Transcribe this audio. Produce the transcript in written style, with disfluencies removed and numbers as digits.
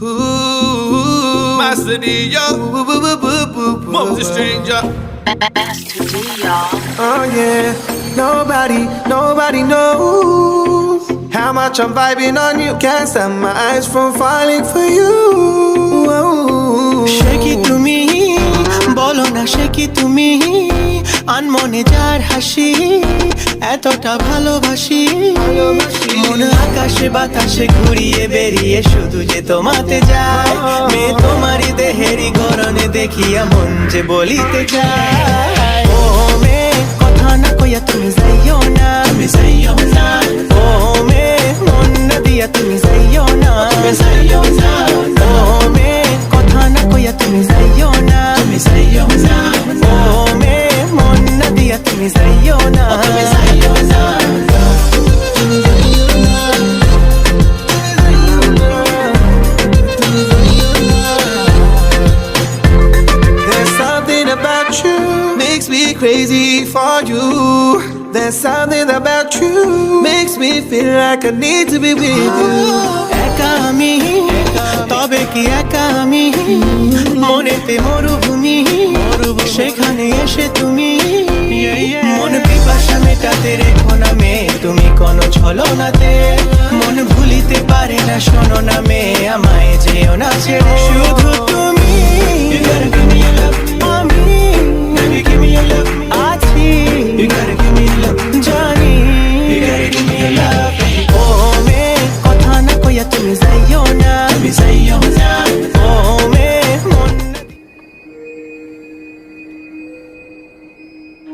Ooh, Master D, yo. Move the stranger. Master D, y'all. Oh yeah, nobody knows how much I'm vibing on you. Can't stop my eyes from falling for you. Shake it to me, bolo na shake it to me. আনমনে যার হাসি এতটা ভালোবাসি মন আকাশে বাতাসে ঘুরিয়ে বেরিয়ে শুধু যে তোমাতে যায় মেয়ে তোমারই দেহেরই গরনে দেখিয়া মন যে বলিতে যায় ও মেয়ে কথা না কইয়া তুমি যাইও না ও মেয়ে মন না দিয়া তুমি যাইও না ও মেয়ে কথা না কইয়া তুমি যাইও না ও মেয়ে মন না দিয়া তুমি যাইও না There's something about you makes me crazy for you. There's something about you makes me feel like I need to be with you. একা আমি তবে কি একা আমি মনেতে মরুভূমি সেখানে এসে তুমি মন পিপাসা মেটাতে রেখো না মেয়ে তুমি কোনো ছলনাতে মন ভুলিতে পারে না শোনো না মেয়ে আমায় যেও না ছেড়ে শুধু